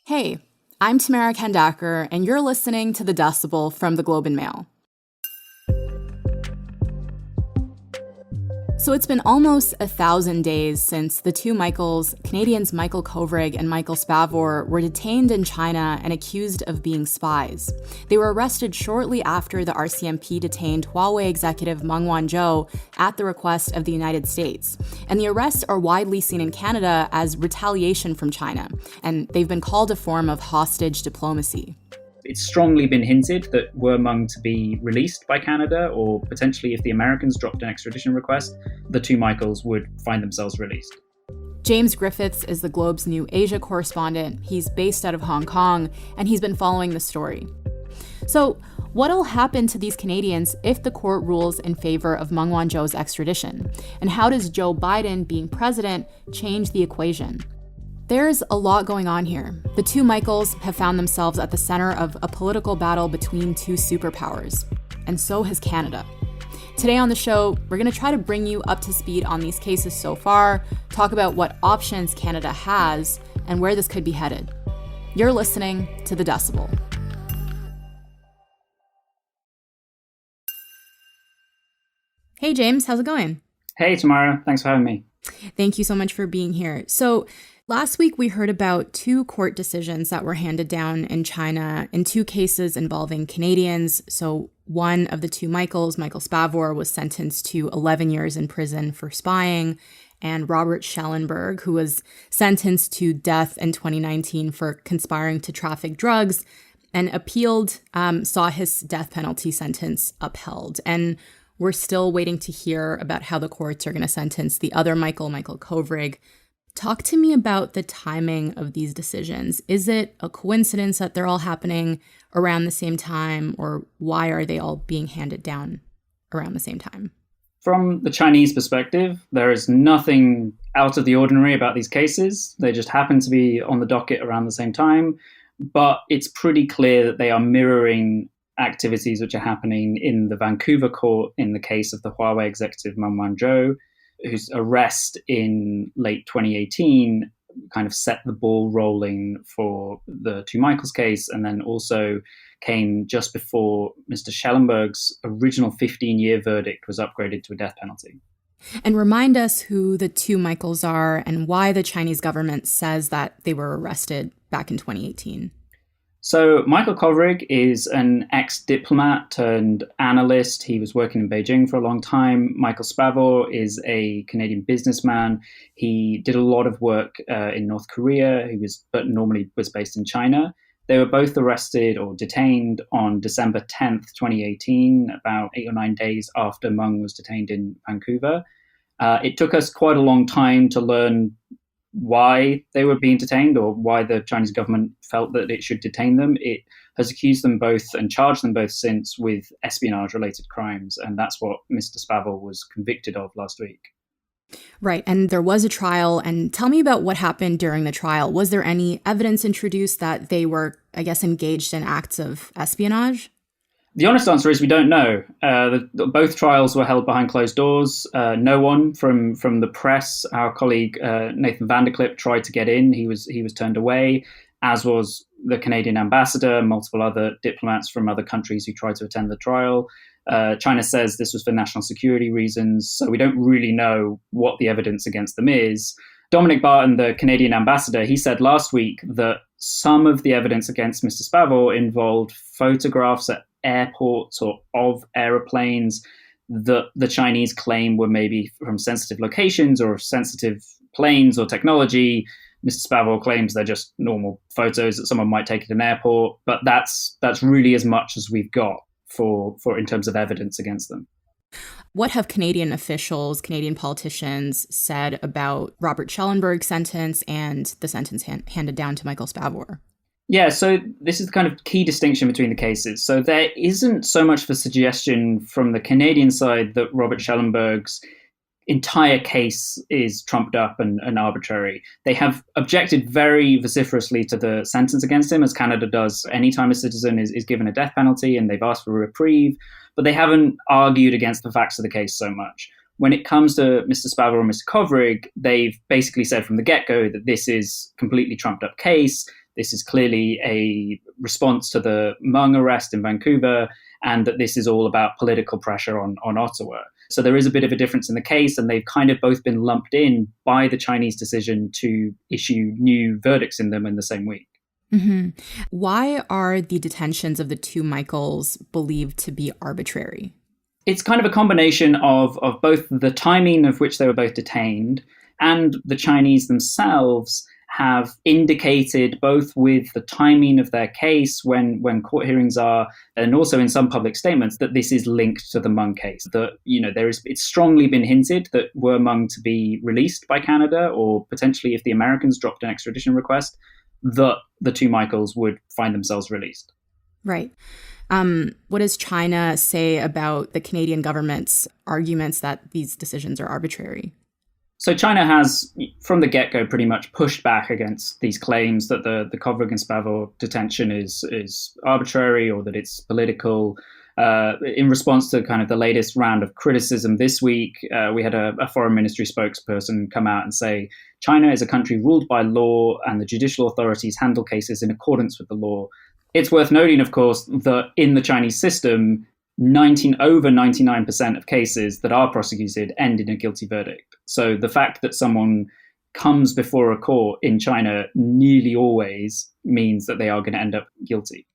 Hey, I'm Tamara Kandaker, and you're listening to the Decibel from the Globe and Mail. So it's been almost 1,000 days since the two Michaels, Canadians Michael Kovrig and Michael Spavor, were detained in China and accused of being spies. They were arrested shortly after the RCMP detained Huawei executive Meng Wanzhou at the request of the United States. And the arrests are widely seen in Canada as retaliation from China, and they've been called a form of hostage diplomacy. It's strongly been hinted that were Meng to be released by Canada, or potentially if the Americans dropped an extradition request, the two Michaels would find themselves released. James Griffiths is the Globe's new Asia correspondent. He's based out of Hong Kong, and he's been following the story. So, what'll happen to these Canadians if the court rules in favor of Meng Wanzhou's extradition? And how does Joe Biden being president change the equation? There's a lot going on here. The two Michaels have found themselves at the center of a political battle between two superpowers, and so has Canada. Today on the show, we're going to try to bring you up to speed on these cases so far, talk about what options Canada has, and where this could be headed. You're listening to The Decibel. Hey James, how's it going? Hey Tamara, thanks for having me. Thank you so much for being here. So, last week, we heard about two court decisions that were handed down in China in two cases involving Canadians. So one of the two Michaels, Michael Spavor, was sentenced to 11 years in prison for spying, and Robert Schellenberg, who was sentenced to death in 2019 for conspiring to traffic drugs and appealed, saw his death penalty sentence upheld. And we're still waiting to hear about how the courts are going to sentence the other Michael Kovrig. Talk to me about the timing of these decisions. Is it a coincidence that they're all happening around the same time, or why are they all being handed down around the same time? From the Chinese perspective, there is nothing out of the ordinary about these cases. They just happen to be on the docket around the same time, but it's pretty clear that they are mirroring activities which are happening in the Vancouver court in the case of the Huawei executive Meng Wanzhou, whose arrest in late 2018 kind of set the ball rolling for the two Michaels case, and then also came just before Mr. Schellenberg's original 15-year verdict was upgraded to a death penalty. And remind us who the two Michaels are and why the Chinese government says that they were arrested back in 2018. So Michael Kovrig is an ex-diplomat turned analyst. He was working in Beijing for a long time. Michael Spavor is a Canadian businessman. He did a lot of work in North Korea, but normally was based in China. They were both arrested or detained on December 10th, 2018, about 8 or 9 days after Meng was detained in Vancouver. It took us quite a long time to learn why they were being detained, or why the Chinese government felt that it should detain them. It has accused them both and charged them both since with espionage-related crimes, and that's what Mr. Spavor was convicted of last week. Right, and there was a trial, and tell me about what happened during the trial. Was there any evidence introduced that they were, engaged in acts of espionage? The honest answer is we don't know. Both trials were held behind closed doors. No one from the press, our colleague Nathan Vanderclip, tried to get in. He was turned away, as was the Canadian ambassador, multiple other diplomats from other countries who tried to attend the trial. China says this was for national security reasons, so we don't really know what the evidence against them is. Dominic Barton, the Canadian ambassador, he said last week that some of the evidence against Mr. Spavor involved photographs at airports or of aeroplanes that the Chinese claim were maybe from sensitive locations or sensitive planes or technology. Mr. Spavor claims they're just normal photos that someone might take at an airport, but that's really as much as we've got for in terms of evidence against them. What have Canadian officials, Canadian politicians said about Robert Schellenberg's sentence and the sentence handed down to Michael Spavor? Yeah, so this is the kind of key distinction between the cases. So there isn't so much of a suggestion from the Canadian side that Robert Schellenberg's entire case is trumped up and arbitrary. They have objected very vociferously to the sentence against him, as Canada does anytime a citizen is given a death penalty, and they've asked for a reprieve, but they haven't argued against the facts of the case so much. When it comes to Mr. Spavor and Mr. Kovrig, they've basically said from the get-go that this is a completely trumped up case. this is clearly a response to the Meng arrest in Vancouver, and that this is all about political pressure on Ottawa. So there is a bit of a difference in the case, and they've kind of both been lumped in by the Chinese decision to issue new verdicts in them in the same week. Mm-hmm. Why are the detentions of the two Michaels believed to be arbitrary? It's kind of a combination of both the timing of which they were both detained, and the Chinese themselves have indicated, both with the timing of their case when court hearings are, and also in some public statements, that this is linked to the Meng case. That, it's strongly been hinted that were Meng to be released by Canada, or potentially if the Americans dropped an extradition request, that the two Michaels would find themselves released. Right. What does China say about the Canadian government's arguments that these decisions are arbitrary? So China has, from the get-go, pretty much pushed back against these claims that the Kovrig and Spavor detention is arbitrary, or that it's political. In response to kind of the latest round of criticism this week, we had a foreign ministry spokesperson come out and say, China is a country ruled by law, and the judicial authorities handle cases in accordance with the law. It's worth noting, of course, that in the Chinese system, over 99% of cases that are prosecuted end in a guilty verdict. So the fact that someone comes before a court in China nearly always means that they are going to end up guilty.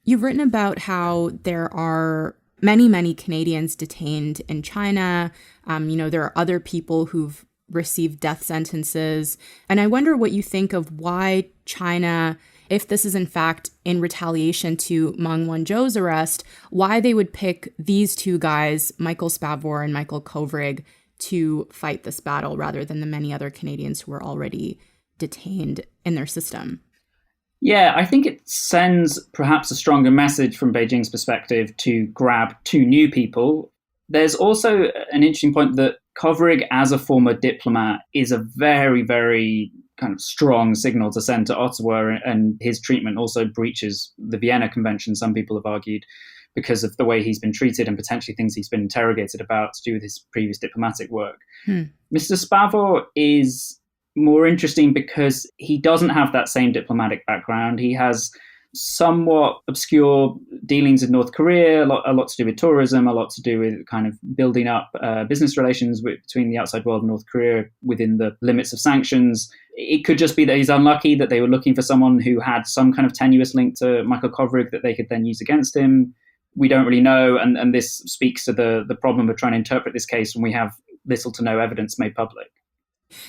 You've written about how there are many, many Canadians detained in China. There are other people who've received death sentences. And I wonder what you think of why China, if this is in fact in retaliation to Meng Wanzhou's arrest, why they would pick these two guys, Michael Spavor and Michael Kovrig, to fight this battle rather than the many other Canadians who were already detained in their system. Yeah, I think it sends perhaps a stronger message from Beijing's perspective to grab two new people. There's also an interesting point that Kovrig, as a former diplomat, is a very, very kind of strong signal to send to Ottawa, and his treatment also breaches the Vienna Convention, some people have argued, because of the way he's been treated and potentially things he's been interrogated about to do with his previous diplomatic work. Mr. Spavor is more interesting because he doesn't have that same diplomatic background. He has somewhat obscure dealings in North Korea, a lot to do with tourism, a lot to do with kind of building up business relations between the outside world and North Korea within the limits of sanctions. It could just be that he's unlucky, that they were looking for someone who had some kind of tenuous link to Michael Kovrig that they could then use against him. We don't really know, and this speaks to the problem of trying to interpret this case when we have little to no evidence made public.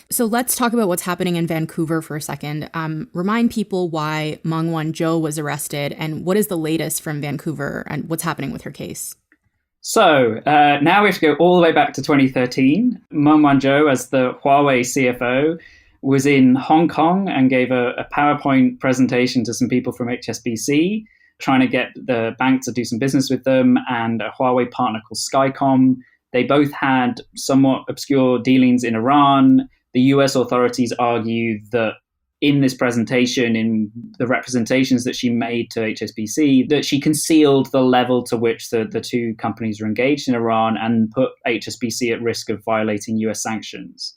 So let's talk about what's happening in Vancouver for a second. Remind people why Meng Wanzhou was arrested, and what is the latest from Vancouver and what's happening with her case? So now we have to go all the way back to 2013. Meng Wanzhou, as the Huawei CFO, was in Hong Kong and gave a PowerPoint presentation to some people from HSBC, trying to get the bank to do some business with them, and a Huawei partner called Skycom. They both had somewhat obscure dealings in Iran. The US authorities argue that in this presentation, in the representations that she made to HSBC, that she concealed the level to which the two companies were engaged in Iran and put HSBC at risk of violating US sanctions.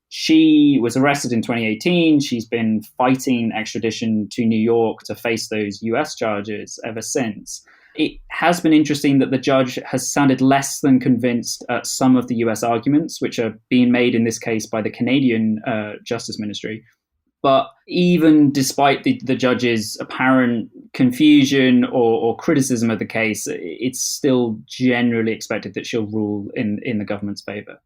She was arrested in 2018. She's been fighting extradition to New York to face those US charges ever since. It has been interesting that the judge has sounded less than convinced at some of the US arguments, which are being made in this case by the Canadian Justice Ministry. But even despite the judge's apparent confusion or criticism of the case, it's still generally expected that she'll rule in the government's favor.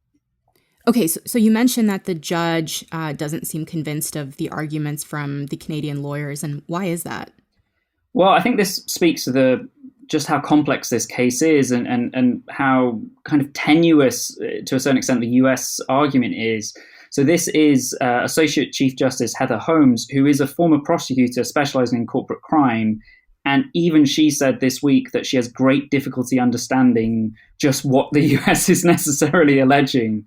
Okay, so you mentioned that the judge doesn't seem convinced of the arguments from the Canadian lawyers, and why is that? Well, I think this speaks to just how complex this case is and how kind of tenuous, to a certain extent, the US argument is. So this is Associate Chief Justice Heather Holmes, who is a former prosecutor specializing in corporate crime. And even she said this week that she has great difficulty understanding just what the US is necessarily alleging.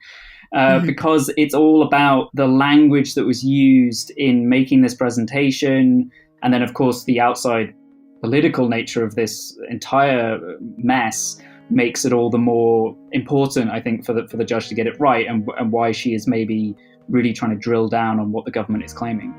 Because it's all about the language that was used in making this presentation. And then, of course, the outside political nature of this entire mess makes it all the more important, I think, for the judge to get it right, and why she is maybe really trying to drill down on what the government is claiming.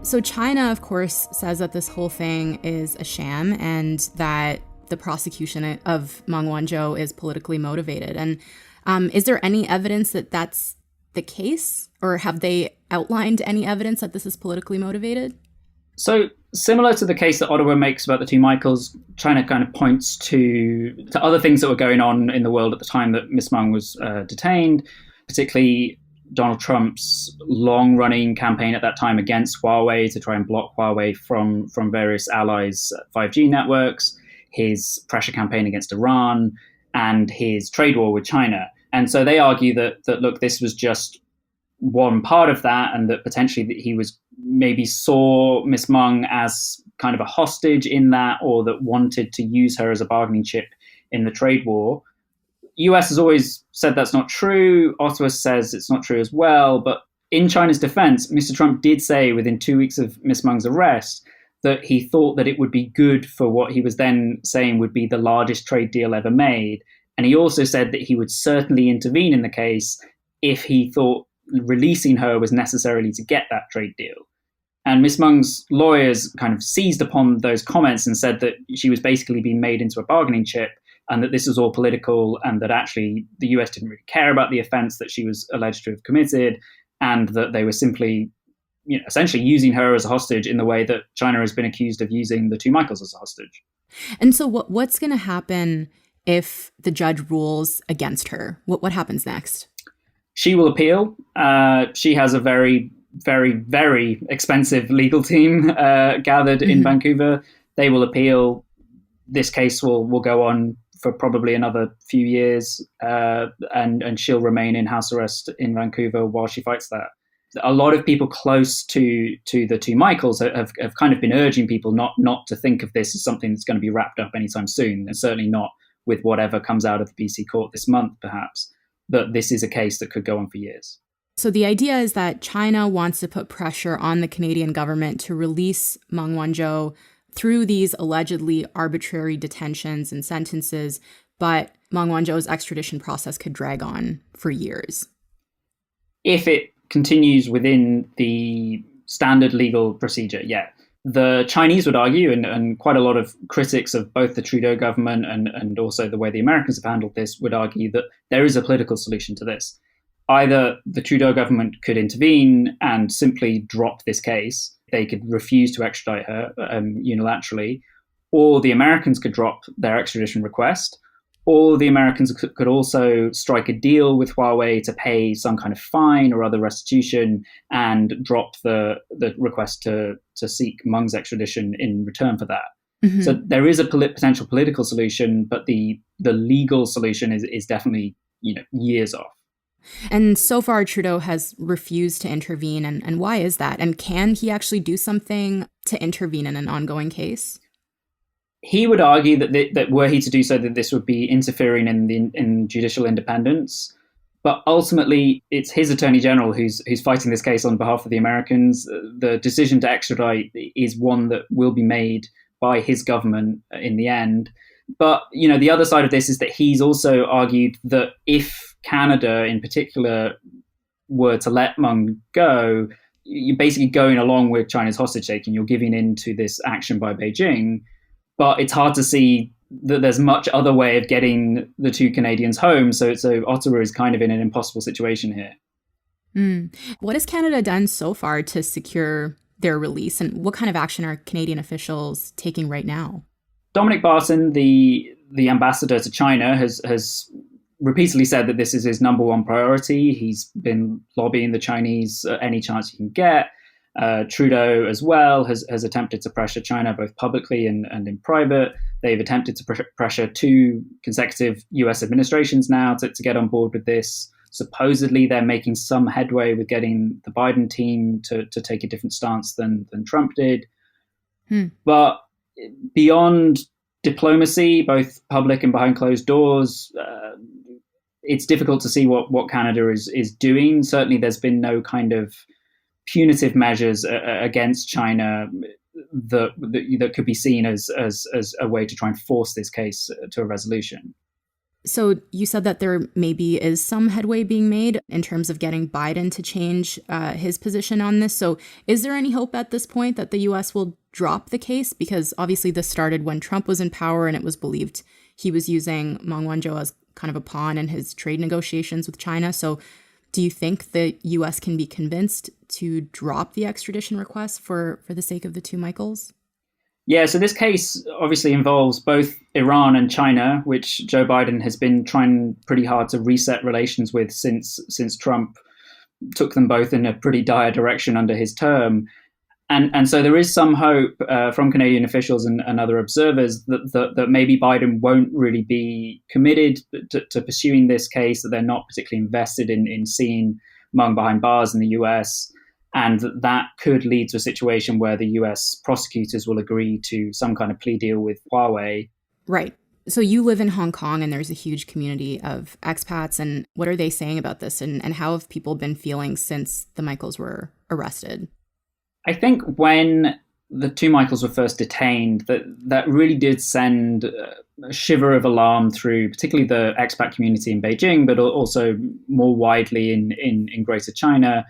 So China, of course, says that this whole thing is a sham and that the prosecution of Meng Wanzhou is politically motivated. And is there any evidence that that's the case? Or have they outlined any evidence that this is politically motivated? So similar to the case that Ottawa makes about the two Michaels, China kind of points to other things that were going on in the world at the time that Miss Meng was detained, particularly Donald Trump's long-running campaign at that time against Huawei to try and block Huawei from various allies' 5G networks, his pressure campaign against Iran, and his trade war with China. And so they argue that look, this was just one part of that, and that potentially that he was maybe saw Miss Meng as kind of a hostage in that, or that wanted to use her as a bargaining chip in the trade war. US has always said that's not true. Ottawa says it's not true as well. But in China's defense, Mr. Trump did say within 2 weeks of Miss Meng's arrest that he thought that it would be good for what he was then saying would be the largest trade deal ever made. And he also said that he would certainly intervene in the case if he thought releasing her was necessarily to get that trade deal. And Miss Meng's lawyers kind of seized upon those comments and said that she was basically being made into a bargaining chip, and that this was all political, and that actually the US didn't really care about the offense that she was alleged to have committed, and that they were simply, essentially using her as a hostage in the way that China has been accused of using the two Michaels as a hostage. And so what's going to happen if the judge rules against her? What happens next? She will appeal. She has a very, very, very expensive legal team gathered in Vancouver. They will appeal. This case will go on for probably another few years, and she'll remain in house arrest in Vancouver while she fights that. A lot of people close to the two Michaels have kind of been urging people not to think of this as something that's going to be wrapped up anytime soon, and certainly not with whatever comes out of the BC court this month, perhaps, that this is a case that could go on for years. So the idea is that China wants to put pressure on the Canadian government to release Meng Wanzhou through these allegedly arbitrary detentions and sentences, but Meng Wanzhou's extradition process could drag on for years. If it continues within the standard legal procedure, yeah. The Chinese would argue, and quite a lot of critics of both the Trudeau government and also the way the Americans have handled this would argue that there is a political solution to this. Either the Trudeau government could intervene and simply drop this case. They could refuse to extradite her unilaterally, or the Americans could drop their extradition request, or the Americans could also strike a deal with Huawei to pay some kind of fine or other restitution and drop the request to seek Meng's extradition in return for that. Mm-hmm. So there is a potential political solution, but the legal solution is definitely years off. And so far, Trudeau has refused to intervene. And why is that? And can he actually do something to intervene in an ongoing case? He would argue that were he to do so, that this would be interfering in judicial independence. But ultimately, it's his attorney general who's fighting this case on behalf of the Americans. The decision to extradite is one that will be made by his government in the end. But the other side of this is that he's also argued that if Canada, in particular, were to let Meng go, you're basically going along with China's hostage taking. You're giving in to this action by Beijing. But it's hard to see that there's much other way of getting the two Canadians home. So Ottawa is kind of in an impossible situation here. What has Canada done so far to secure their release? And what kind of action are Canadian officials taking right now? Dominic Barton, the ambassador to China, has repeatedly said that this is his number one priority. He's been lobbying the Chinese any chance he can get. Trudeau as well has attempted to pressure China both publicly and in private. They've attempted to pressure two consecutive US administrations now to get on board with this. Supposedly they're making some headway with getting the Biden team to take a different stance than Trump did. But beyond diplomacy, both public and behind closed doors, it's difficult to see what Canada is doing. Certainly there's been no kind of punitive measures against China that could be seen as a way to try and force this case to a resolution. So you said that there maybe is some headway being made in terms of getting Biden to change his position on this. So is there any hope at this point that the U.S. will drop the case? Because obviously this started when Trump was in power and it was believed he was using Meng Wanzhou as kind of a pawn in his trade negotiations with China. So do you think the U.S. can be convinced to drop the extradition request for the sake of the two Michaels? Yeah, so this case obviously involves both Iran and China, which Joe Biden has been trying pretty hard to reset relations with since Trump took them both in a pretty dire direction under his term. And so there is some hope from Canadian officials and other observers that maybe Biden won't really be committed to pursuing this case, that they're not particularly invested in seeing Meng behind bars in the US. And that could lead to a situation where the US prosecutors will agree to some kind of plea deal with Huawei. Right. So you live in Hong Kong and there's a huge community of expats. And what are they saying about this? And how have people been feeling since the Michaels were arrested? I think when the two Michaels were first detained, that really did send a shiver of alarm through particularly the expat community in Beijing, but also more widely in Greater China.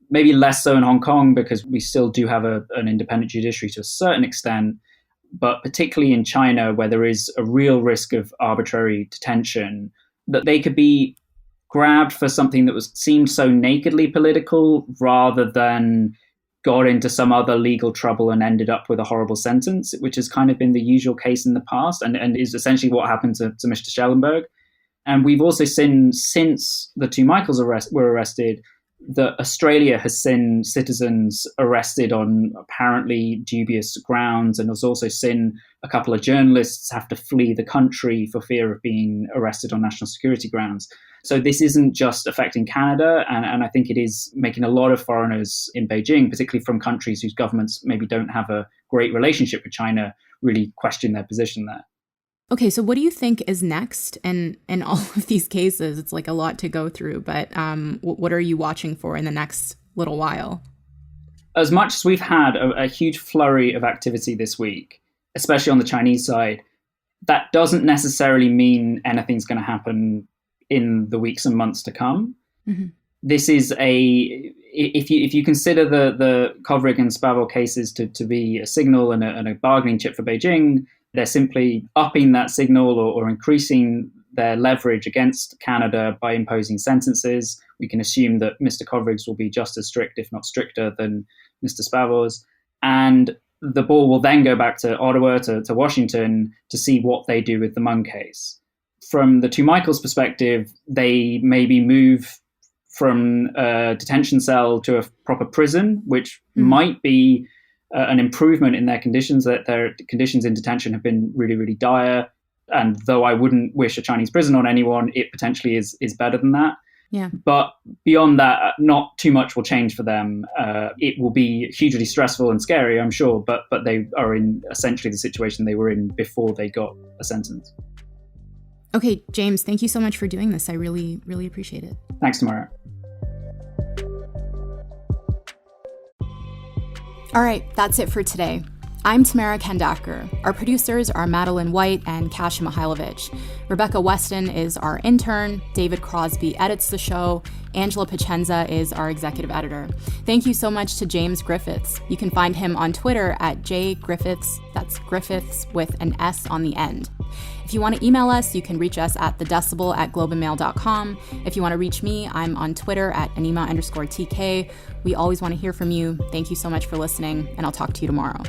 Maybe less so in Hong Kong because we still do have an independent judiciary to a certain extent, but particularly in China where there is a real risk of arbitrary detention, that they could be grabbed for something that seemed so nakedly political rather than got into some other legal trouble and ended up with a horrible sentence, which has kind of been the usual case in the past and is essentially what happened to Mr. Schellenberg. And we've also seen, since the two Michaels were arrested, that Australia has seen citizens arrested on apparently dubious grounds, and has also seen a couple of journalists have to flee the country for fear of being arrested on national security grounds. So this isn't just affecting Canada, and I think it is making a lot of foreigners in Beijing, particularly from countries whose governments maybe don't have a great relationship with China, really question their position there. Okay, so what do you think is next in all of these cases? It's like a lot to go through, but what are you watching for in the next little while? As much as we've had a huge flurry of activity this week, especially on the Chinese side, that doesn't necessarily mean anything's going to happen in the weeks and months to come. Mm-hmm. This is if you consider the Kovrig and Spavor cases to be a signal and a bargaining chip for Beijing, they're simply upping that signal or increasing their leverage against Canada by imposing sentences. We can assume that Mr. Kovrig's will be just as strict, if not stricter, than Mr. Spavor's. And the ball will then go back to Ottawa, to Washington, to see what they do with the Meng case. From the two Michaels' perspective, they maybe move from a detention cell to a proper prison, which might be an improvement in their conditions, that their conditions in detention have been really, really dire. And though I wouldn't wish a Chinese prison on anyone, it potentially is better than that. Yeah. But beyond that, not too much will change for them. It will be hugely stressful and scary, I'm sure, but they are in essentially the situation they were in before they got a sentence. Okay, James, thank you so much for doing this. I really, really appreciate it. Thanks, Tamara. All right, that's it for today. I'm Tamara Kandaker. Our producers are Madeline White and Kasia Mihailovich. Rebecca Weston is our intern. David Crosby edits the show. Angela Pacenza is our executive editor. Thank you so much to James Griffiths. You can find him on Twitter at jgriffiths. That's Griffiths with an S on the end. If you want to email us, you can reach us at thedecibel@globeandmail.com. If you want to reach me, I'm on Twitter at Anima_TK. We always want to hear from you. Thank you so much for listening, and I'll talk to you tomorrow.